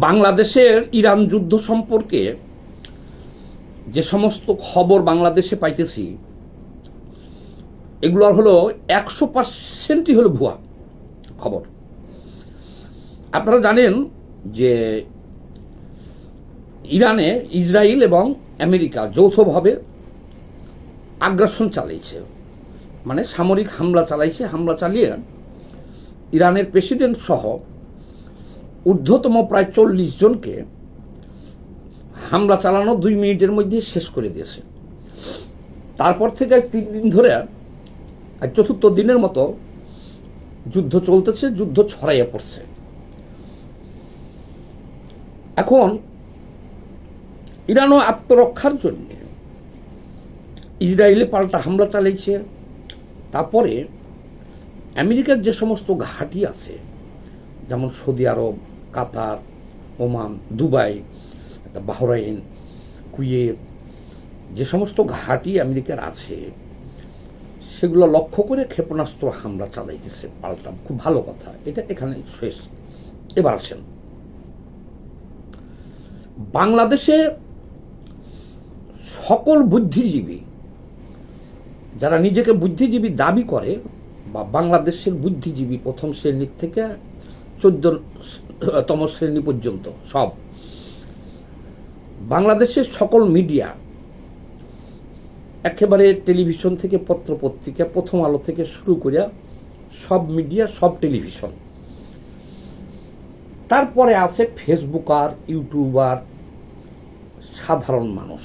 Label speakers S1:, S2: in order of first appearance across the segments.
S1: বাংলাদেশের ইরান যুদ্ধ সম্পর্কে যে সমস্ত খবর বাংলাদেশে পাইতেছি এগুলো হলো 100%ই হলো ভুয়া খবর। আপনারা জানেন যে ইরানে ইসরায়েল এবং আমেরিকা যৌথভাবে আগ্রাসন চালিয়েছে, মানে সামরিক হামলা চালাইছে। হামলা চালিয়ে ইরানের প্রেসিডেন্ট সহ ঊর্ধ্বতম প্রায় 40 জনকে হামলা চালানো 2 মিনিটের মধ্যে শেষ করে দিয়েছে। তারপর থেকে 3 দিন ধরে চতুর্থ দিনের মতো যুদ্ধ চলতেছে, যুদ্ধ ছড়াইয়া পড়ছে। এখন ইরানও আত্মরক্ষার জন্য ইসরায়েলে পাল্টা হামলা চালিয়েছে। তারপরে আমেরিকার যে সমস্ত ঘাঁটি আছে, যেমন সৌদি আরব, কাতার, ওমান, দুবাই, বাহরাইন, কুয়েত, যে সমস্ত ঘাঁটি আমেরিকার আছে সেগুলো লক্ষ্য করে ক্ষেপণাস্ত্র হামলা চালাইতেছে পাল্টা। খুব ভালো কথা, এটা এখানে শেষ। এবার আসেন বাংলাদেশে সকল বুদ্ধিজীবী যারা নিজেকে বুদ্ধিজীবী দাবি করে, বা বাংলাদেশের বুদ্ধিজীবী প্রথম শ্রেণীর থেকে 14তম শ্রেণী পর্যন্ত সব বাংলাদেশের সকল মিডিয়া, একেবারে টেলিভিশন থেকে পত্র পত্রিকা, প্রথম আলো থেকে শুরু করে সব মিডিয়া, সব টেলিভিশন, তারপরে আছে ফেসবুকার, ইউটিউবার, সাধারণ মানুষ,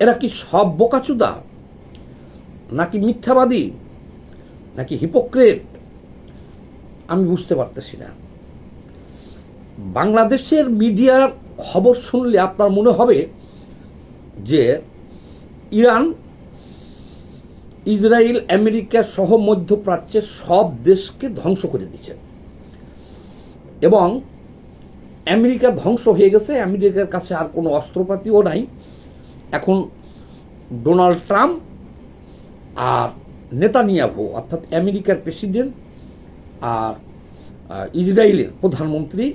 S1: এরা কি সব বোকাচুদা, নাকি মিথ্যাবাদী, নাকি হিপোক্রেট? আমি বুঝতে পারতেছি না। বাংলাদেশের মিডিয়ার খবর শুনলে আপনার মনে হবে যে ইরান, ইসরায়েল, আমেরিকা সহ মধ্যপ্রাচ্যের সব দেশকে ধ্বংস করে দিচ্ছে এবং আমেরিকা ধ্বংস হয়ে গেছে। আমেরিকার কাছে আর কোনো অস্ত্রপাতিও নাই। এখন ডোনাল্ড ট্রাম্প আর নেতানিয়াহু, অর্থাৎ আমেরিকার প্রেসিডেন্ট আর ইসরায়েলের প্রধানমন্ত্রী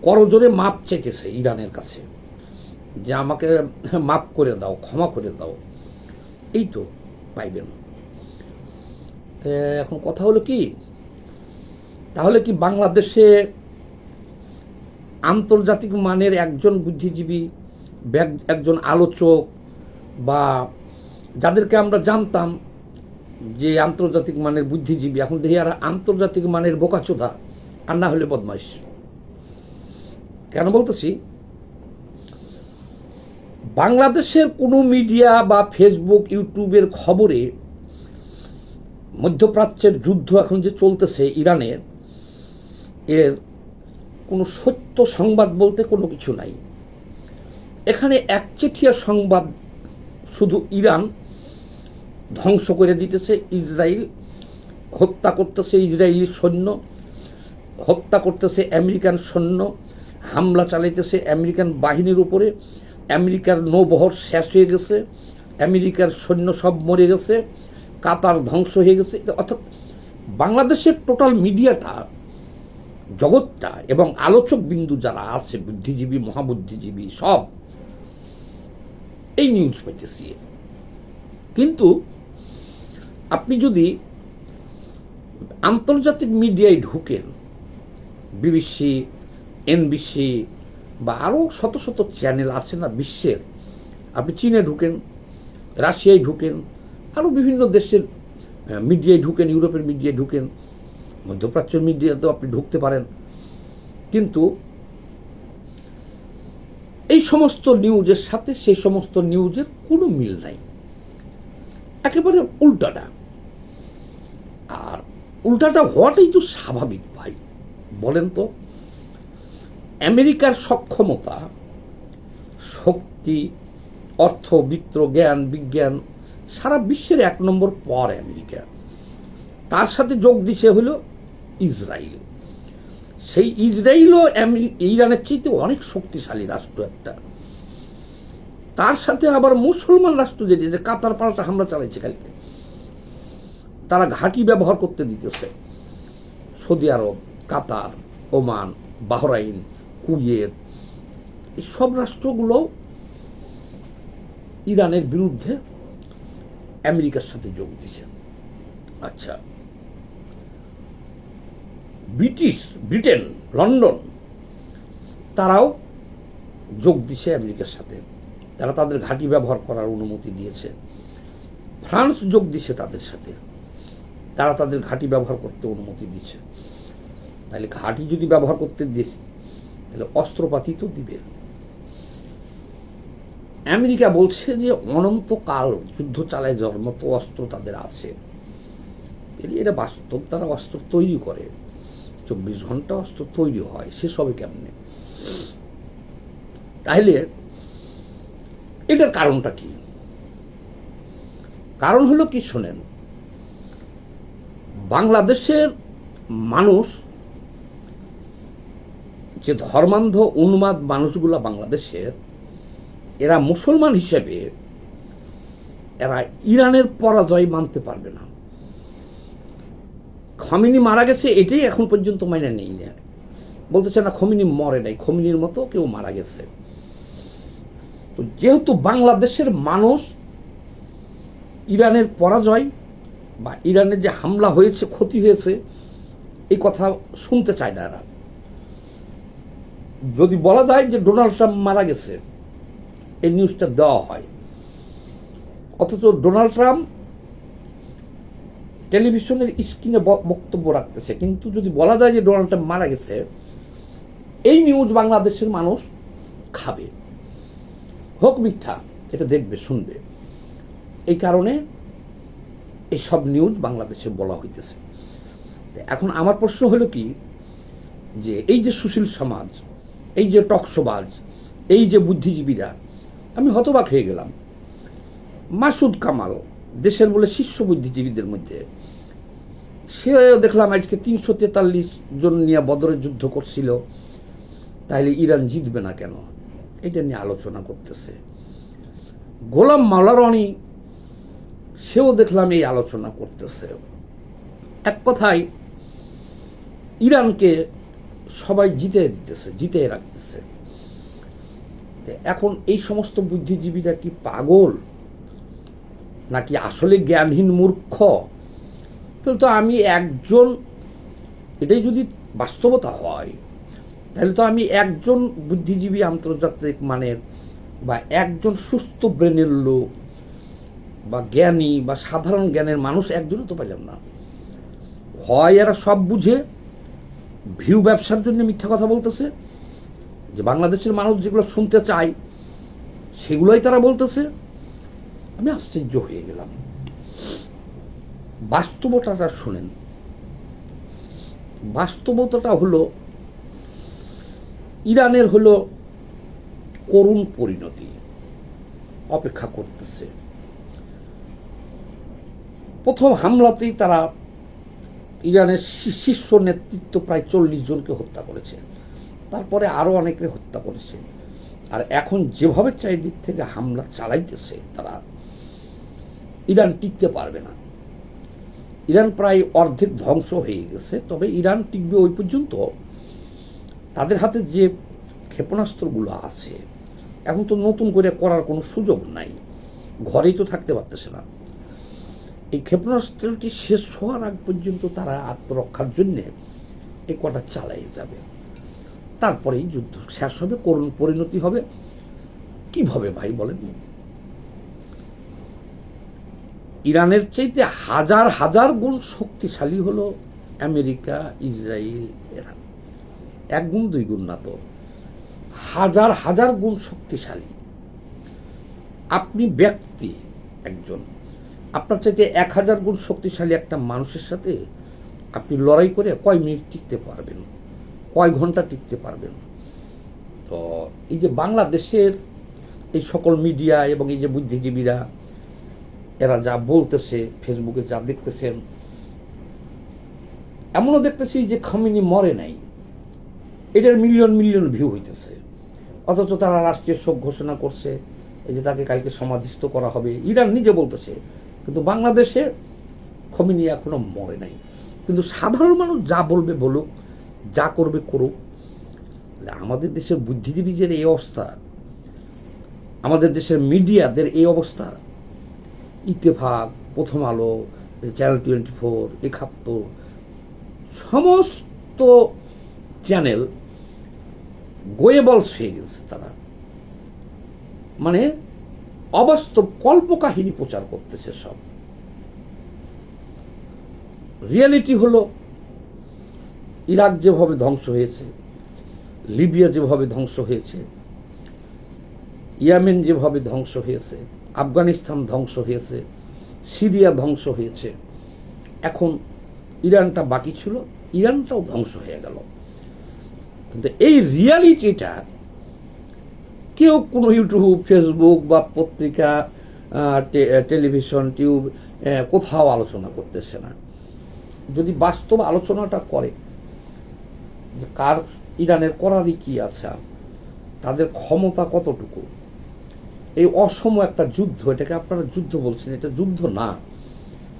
S1: করজোরে মাপ চাইতেছে ইরানের কাছে যে আমাকে মাপ করে দাও, ক্ষমা করে দাও। এই তো পাইবেন। এখন কথা হলো কি, তাহলে কি বাংলাদেশে আন্তর্জাতিক মানের একজন বুদ্ধিজীবী, একজন আলোচক, বা যাদেরকে আমরা জানতাম যে আন্তর্জাতিক মানের বুদ্ধিজীবী, এখন দেখি আর আন্তর্জাতিক মানের বোকাচোদা, আর না হলে বদমাইশ? কেন বলতেছি, বাংলাদেশের কোনো মিডিয়া বা ফেসবুক, ইউটিউবের খবরে মধ্যপ্রাচ্যের যুদ্ধ এখন যে চলতেছে ইরানের, এর কোনো সত্য সংবাদ বলতে কোনো কিছু নাই। এখানে একচেটিয়া সংবাদ, শুধু ইরান ধ্বংস করে দিতেছে, ইসরায়েল হত্যা করতেছে, ইসরায়েলি সৈন্য হত্যা করতেছে, আমেরিকান সৈন্য হামলা চালাইতেছে আমেরিকান বাহিনীর উপরে, আমেরিকার নৌবহর শেষ হয়ে গেছে, আমেরিকার সৈন্য সব মরে গেছে, কাতার ধ্বংস হয়ে গেছে। অর্থাৎ বাংলাদেশের টোটাল মিডিয়াটা, জগৎটা এবং আলোচক বিন্দু যারা আছে, বুদ্ধিজীবী, মহাবুদ্ধিজীবী, সব এই নিউজ পাইতেছি। কিন্তু আপনি যদি আন্তর্জাতিক মিডিয়ায় ঢুকেন, বিবিসি, এনবিসি বা আরও শত শত চ্যানেল আছে না বিশ্বের, আপনি চীনে ঢুকেন, রাশিয়ায় ঢুকেন, আরও বিভিন্ন দেশের মিডিয়ায় ঢুকেন, ইউরোপের মিডিয়ায় ঢুকেন, মধ্যপ্রাচ্যের মিডিয়াতেও আপনি ঢুকতে পারেন, কিন্তু এই সমস্ত নিউজের সাথে সেই সমস্ত নিউজের কোনো মিল নাই, একেবারে উল্টাটা। আর উল্টাটা হওয়াটাই তো স্বাভাবিক ভাই, বলেন তো। আমেরিকার সক্ষমতা, শক্তি, অর্থ, বিত্ত, জ্ঞান, বিজ্ঞান সারা বিশ্বের 1 নম্বর পর আমেরিকা। তার সাথে যোগ দিছে হলো ইসরায়েল। সেই ইসরায়েলও ইরানের চাইতে অনেক শক্তিশালী রাষ্ট্র একটা। তার সাথে আবার মুসলমান রাষ্ট্র যেটি, যে কাতার পাল্টা হামলা চালাইছে কালকে, তারা ঘাঁটি ব্যবহার করতে দিতেছে সৌদি আরব, কাতার, ওমান, বাহরাইন, কুয়েত, এই সব রাষ্ট্রগুলো ইরানের বিরুদ্ধে আমেরিকার সাথে যোগ দিছে। আচ্ছা, ব্রিটেন, লন্ডন, তারাও যোগ দিছে আমেরিকার সাথে, তারা তাদের ঘাঁটি ব্যবহার করার অনুমতি দিয়েছে। ফ্রান্স যোগ দিছে তাদের সাথে, তারা তাদের ঘাঁটি ব্যবহার করতে অনুমতি দিচ্ছে। তাহলে ঘাঁটি যদি ব্যবহার করতে দিয়েছে, তাহলে অস্ত্রপাতি তো দিবে। আমেরিকা বলছে যে অনন্তকাল যুদ্ধ চালায় যাওয়ার মতো অস্ত্র তাদের আছে। এটা বাস্তব, তারা অস্ত্র তৈরি করে, 24 ঘন্টা অস্ত্র তৈরি হয়, শেষ হবে কেমনে? তাহলে এটার কারণটা কি? কারণ হলো কি শোনেন, বাংলাদেশের মানুষ, যে ধর্মান্ধ উন্মাদ মানুষগুলা বাংলাদেশের, এরা মুসলমান হিসেবে এরা ইরানের পরাজয় মানতে পারবে না। খমিনি মারা গেছে এটাই এখন পর্যন্ত মাইনে নেই না, বলতেছে না খমিনি মরে নাই, খমিনির মতো কেউ মারা গেছে। তো যেহেতু বাংলাদেশের মানুষ ইরানের পরাজয় বা ইরানের যে হামলা হয়েছে, ক্ষতি হয়েছে, এই কথা শুনতে চায় না এরা। যদি বলা যায় যে ডোনাল্ড ট্রাম্প মারা গেছে, এই নিউজটা দেওয়া হয়, অথচ ডোনাল্ড ট্রাম্প টেলিভিশনের স্ক্রিনে বক্তব্য রাখতেছে, কিন্তু যদি বলা যায় যে ডোনাল্ড ট্রাম্প মারা গেছে, এই নিউজ বাংলাদেশের মানুষ খাবে, হোক মিথ্যা, এটা দেখবে, শুনবে। এই কারণে এইসব নিউজ বাংলাদেশে বলা হইতেছে। এখন আমার প্রশ্ন হলো কি, যে এই যে সুশীল সমাজ, এই যে টকশোবাজ, এই যে বুদ্ধিজীবীরা, আমি হতবাক হয়ে গেলাম। মাসুদ কামাল দেশের বলে শীর্ষ বুদ্ধিজীবীদের মধ্যে, সে দেখলাম আজকে 343 জন নিয়ে বদরের যুদ্ধ করছিল, তাহলে ইরান জিতবে না কেন, এটা নিয়ে আলোচনা করতেছে। গোলাম মাওলা রনি, সেও দেখলাম এই আলোচনা করতেছে। এক কথায় ইরানকে সবাই জিতে রাখতেছে। এখন এই সমস্ত বুদ্ধিজীবীরা কি পাগল, নাকি আসলে জ্ঞানহীন মূর্খ? তাহলে তো আমি একজন, এটাই যদি বাস্তবতা হয়, তাহলে তো আমি একজন বুদ্ধিজীবী আন্তর্জাতিক মানের বা একজন সুস্থ ব্রেনের লোক বা জ্ঞানী বা সাধারণ জ্ঞানের মানুষ একজনও তো পাইলাম না। হয় এরা সব বুঝে ভিউ ব্যবসার জন্য মিথ্যা কথা বলতেছে, যে বাংলাদেশের মানুষ যেগুলো শুনতে চায় সেগুলোই তারা বলতেছে। আমি আশ্চর্য হয়ে গেলাম। বাস্তবতাটা শুনেন, বাস্তবতাটা হলো ইরানের হলো করুণ পরিণতি অপেক্ষা করতেছে। প্রথম হামলাতেই তারা ইরানের শীর্ষ নেতৃত্ব প্রায় 40 জনকে হত্যা করেছে, তারপরে আরো অনেকে হত্যা করেছে। আর এখন যেভাবে চারিদিক থেকে হামলা চালাইতেছে তারা, ইরান টিকতে পারবে না। ইরান প্রায় অর্ধেক ধ্বংস হয়ে গেছে। তবে ইরান টিকবে ওই পর্যন্ত, তাদের হাতে যে ক্ষেপণাস্ত্রগুলো আছে, এখন তো নতুন করে করার কোনো সুযোগ নাই, ঘরেই তো থাকতে পারতেছে না। এই ক্ষেপণাস্ত্রটি শেষ হওয়ার আগ পর্যন্ত তারা আত্মরক্ষার জন্য এই কটা চালাই যাবে, তারপরেই যুদ্ধ শেষ হবে, করুণ পরিণতি হবে। কিভাবে ভাই বলেন? ইরানের চাইতে হাজার হাজার গুণ শক্তিশালী হলো আমেরিকা, ইসরায়েল, এরা 1 গুণ 2 গুণ না, তো হাজার হাজার গুণ শক্তিশালী। আপনি ব্যক্তি একজন, আপনার চাইতে 1000 গুণ শক্তিশালী একটা মানুষের সাথে আপনি লড়াই করে কয় মিনিট টিকতে পারবেন, কয় ঘন্টা টিকতে পারবেন? তো এই যে বাংলাদেশের এই সকল মিডিয়া এবং এই যে বুদ্ধিজীবীরা, এরা যা বলতেছে, ফেসবুকে যা দেখতেছেন, এমনও দেখতেছি যে খমিনি মরে নাই, এটার মিলিয়ন মিলিয়ন ভিউ হইতেছে, অথচ তারা রাষ্ট্রীয় শোক ঘোষণা করছে, এই যে তাকে কালকে সমাধিস্থ করা হবে, ইরান নিজে বলতেছে। কিন্তু বাংলাদেশে খমিনি এখনো মরে নাই। কিন্তু সাধারণ মানুষ যা বলবে বলুক, যা করবে করুক। আমাদের দেশের বুদ্ধিজীবীদের এই অবস্থা, আমাদের দেশের মিডিয়াদের এই অবস্থা, ইত্তেফাক, প্রথম আলো, চ্যানেল 24, 71, সমস্ত চ্যানেল গোয়েবলস হয়ে গেছে। তারা মানে অবাস্তব কল্পকাহিনী প্রচার করতেছে। সব রিয়েলিটি হলো ইরাক যেভাবে ধ্বংস হয়েছে, লিবিয়া যেভাবে ধ্বংস হয়েছে, ইয়েমেন যেভাবে ধ্বংস হয়েছে, আফগানিস্তান ধ্বংস হয়েছে, সিরিয়া ধ্বংস হয়েছে, এখন ইরানটা বাকি ছিল, ইরানটাও ধ্বংস হয়ে গেল। কিন্তু এই রিয়ালিটিটা কেউ কোনো ইউটিউব, ফেসবুক বা পত্রিকা, টেলিভিশন, টিউব কোথাও আলোচনা করতেছে না। যদি বাস্তব আলোচনাটা করে যে কার ইরানের করারই কি আছে, আর তাদের ক্ষমতা কতটুকু, এই অসম একটা যুদ্ধ, এটাকে আপনারা যুদ্ধ বলছেন, এটা যুদ্ধ না,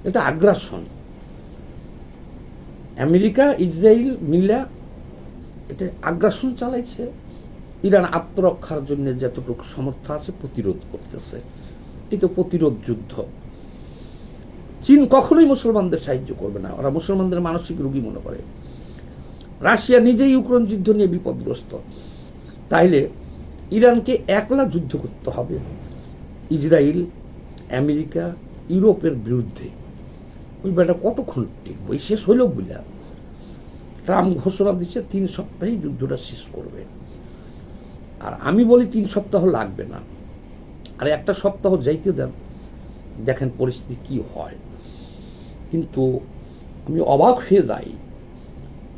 S1: এটা আগ্রাসন। আমেরিকা ইসরায়েল মিলা এটা আগ্রাসন চালাইছে। ইরান আত্মরক্ষার জন্য যতটুকু সমর্থ আছে প্রতিরোধ করতেছে। এই তো প্রতিরোধ যুদ্ধ। চীন কখনোই মুসলমানদের সাহায্য করবে না, ওরা মুসলমানদের মানসিক রোগী মনে করে। রাশিয়া নিজেই ইউক্রেন যুদ্ধ নিয়ে বিপদগ্রস্ত। তাইলে ইরানকে একলা যুদ্ধ করতে হবে ইসরায়েল, আমেরিকা, ইউরোপের বিরুদ্ধে। ওই বেটা কতক্ষণ টিকবে? শেষ হইলেও বুঝলা ট্রাম্প ঘোষণা দিচ্ছে 3 সপ্তাহেই যুদ্ধটা শেষ করবে। আর আমি বলি 3 সপ্তাহ লাগবে না, আর 1 সপ্তাহ যাইতে দেন, দেখেন পরিস্থিতি কি হয়। কিন্তু আমি অবাক হয়ে যাই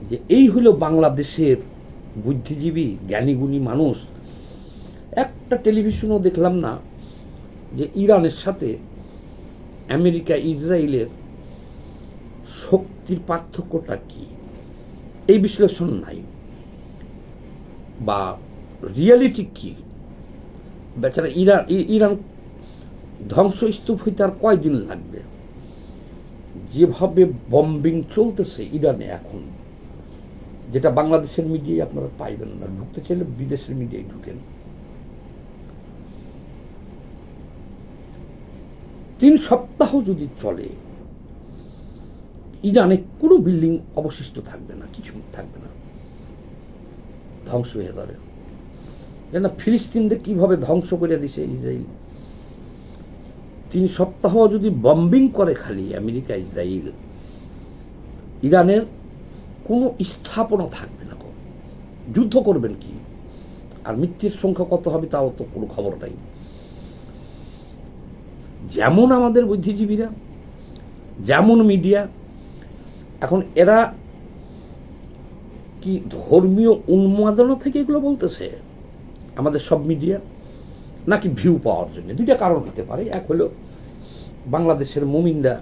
S1: যে এই হলো বাংলাদেশের বুদ্ধিজীবী জ্ঞানীগুণী মানুষ। একটা টেলিভিশনও দেখলাম না যে ইরানের সাথে আমেরিকা ইসরায়েলের শক্তির পার্থক্যটা কি, এই বিশ্লেষণ নাই, বা রিয়ালিটি কি। বেচারা ইরান ধ্বংসস্তূপ হইতে আর কয়দিন লাগবে? যেভাবে বম্বিং চলতেছে ইরানে এখন, যেটা বাংলাদেশের মিডিয়ায় আপনারা পাইবেন না। ঢুকতে চাইলে বিদেশের মিডিয়ায় ঢুকেন। 3 সপ্তাহ যদি চলে, ইরানে কোনো বিল্ডিং অবশিষ্ট থাকবে না, কিছু থাকবে না, ধ্বংস হয়ে যাবে। যেন ফিলিস্তিনদের কিভাবে ধ্বংস করে দিছে ইসরায়েল। 3 সপ্তাহ যদি বম্বিং করে খালি আমেরিকা ইসরায়েল, ইরানের কোনো স্থাপনা থাকবে না। যুদ্ধ করবেন কি? আর মৃত্যুর সংখ্যা কত হবে তাও তো কোনো খবর নাই। যেমন আমাদের বুদ্ধিজীবীরা, যেমন মিডিয়া, এখন এরা কি ধর্মীয় উন্মাদনা থেকে এগুলো বলতেছে আমাদের সব মিডিয়া, নাকি ভিউ পাওয়ার জন্য? 2টা কারণ হতে পারে। এক হলো বাংলাদেশের মুমিনরা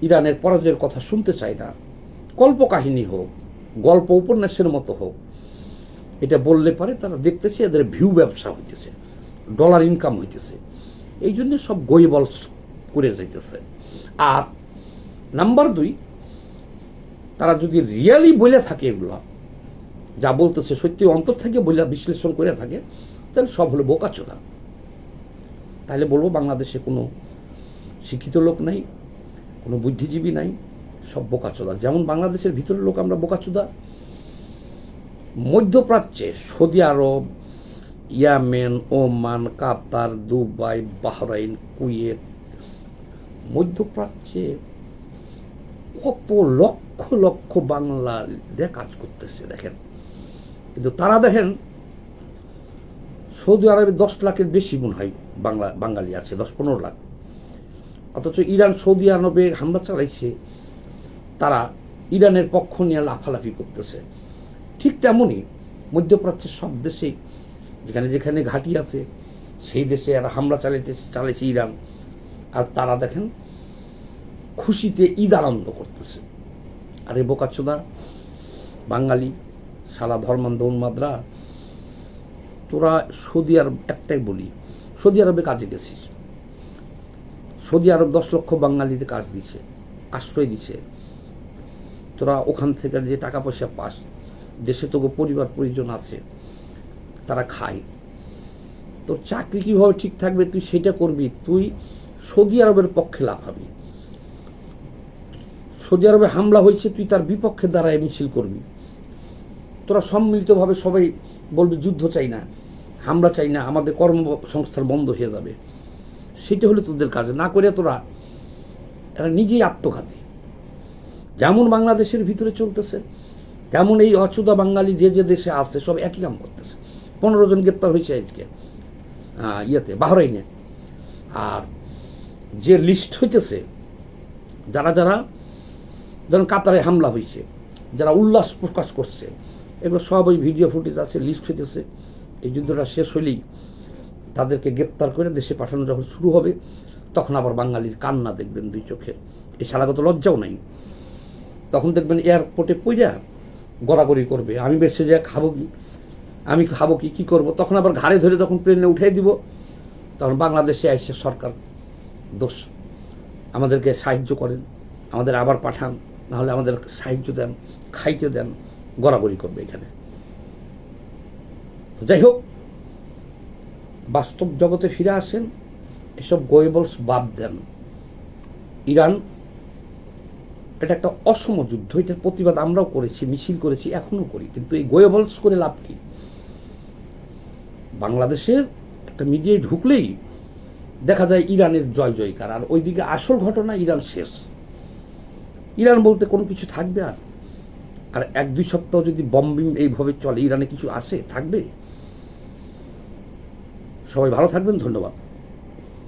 S1: ইরানের পরাজয়ের কথা শুনতে চায় না, কল্পকাহিনী হোক, গল্প উপন্যাসের মতো হোক, এটা বললে পারে তারা দেখতেছে এদের ভিউ ব্যবসা হইতেছে, ডলার ইনকাম হইতেছে, এই জন্য সব গোয়েবলস করে যাইতেছে। আর নাম্বার 2, তারা যদি রিয়ালি বলে থাকে এগুলো যা বলতেছে, সত্যি অন্তর থেকে বলে বিশ্লেষণ করে থাকে, তাহলে সব হলো বোকাচোদা। তাহলে বলবো বাংলাদেশে কোনো শিক্ষিত লোক নাই, কোনো বুদ্ধিজীবী নাই, সব বোকাচোদা। যেমন বাংলাদেশের ভিতরের লোক আমরা বোকাচোদা, মধ্যপ্রাচ্যে সৌদি আরব, ইয়েমেন, ওমান, কাতার, দুবাই, বাহরাইন, কুয়েত, মধ্যপ্রাচ্যে কত লক্ষ লক্ষ বাংলাদেশ কাজ করতেছে দেখেন। কিন্তু তারা দেখেন সৌদি আরবে 10 লাখের বেশি মনে হয় বাঙালি আছে, 10-15 লাখ। অথচ ইরান সৌদি আরবে হামলা চালাইছে, তারা ইরানের পক্ষ নিয়ে লাফালাফি করতেছে। ঠিক তেমনই মধ্যপ্রাচ্যের সব দেশেই যেখানে যেখানে ঘাঁটি আছে সেই দেশে এরা হামলা চালাইছে ইরান, আর তারা দেখেন খুশিতে ঈদ আনন্দ করতেছে। আর এই বোকাচোদা বাঙালি সারা ধর্মান্ধ উন্মাদরা, তোরা সৌদি আরব, একটাই বলি, সৌদি আরবে কাজে গেছিস, সৌদি আরব 10 লক্ষ বাঙালিদের কাজ দিছে, আশ্রয় দিছে, তোরা ওখান থেকে যে টাকা পয়সা পাস, দেশে তোকে পরিবার পরিজন আছে, তারা খায়, তোর চাকরি কীভাবে ঠিক থাকবে তুই সেটা করবি। তুই সৌদি আরবের পক্ষে লাফাবি, সৌদি আরবে হামলা হয়েছে তুই তার বিপক্ষে দাঁড়ায় মিছিল করবি। তোরা সম্মিলিতভাবে সবাই বলবি যুদ্ধ চাই না, হামলা চাই না, আমাদের কর্মসংস্থান বন্ধ হয়ে যাবে। সেটা হলে তোদের কাজে না করে তোরা এরা নিজেই আত্মঘাতী। যেমন বাংলাদেশের ভিতরে চলতেছে, তেমন এই অচুদা বাঙালি যে যে দেশে আছে সব একই কাম করতেছে। 15 জন গ্রেপ্তার হয়েছে আজকে বাহরাইনে। আর যে লিস্ট হইতেছে, যারা যারা যেমন কাতারে হামলা হয়েছে, যারা উল্লাস প্রকাশ করছে, এগুলো সব ওই ভিডিও ফুটেজ আছে, লিস্ট হইতেছে। এই যুদ্ধটা শেষ হলেই তাদেরকে গ্রেপ্তার করে দেশে পাঠানো যখন শুরু হবে, তখন আবার বাঙালির কান্না দেখবেন 2 চোখে। এই শালাগত লজ্জাও নাই। তখন দেখবেন এয়ারপোর্টে পইরা গড়াগড়ি করবে, আমি বেঁচে যা খাবো কি, আমি খাবো কি, কী করবো। তখন আবার ঘাড়ে ধরে যখন প্লেনে উঠাই দিব, তখন বাংলাদেশে এসে সরকার দোষ, আমাদেরকে সাহায্য করেন, আমাদের আবার পাঠান, নাহলে আমাদের সাহায্য দেন, খাইতে দেন, গড়াগড়ি করবে এখানে। যাই হোক, বাস্তব জগতে ফিরে আসেন, এসব গোয়েবলস বাদ দেন। ইরান এটা একটা অসম যুদ্ধ, এটার প্রতিবাদ আমরাও করেছি, মিছিল করেছি, এখনো করি, কিন্তু এই গোয়েবলস করে লাভ কি? বাংলাদেশের একটা মিডিয়ায় ঢুকলেই দেখা যায় ইরানের জয় জয়কার, আর ওইদিকে আসল ঘটনা ইরান শেষ। ইরান বলতে কোনো কিছু থাকবে? আর 1-2 সপ্তাহ যদি বম্বিং এইভাবে চলে, ইরানে কিছু আসে থাকবে? সবাই ভালো থাকবেন, ধন্যবাদ।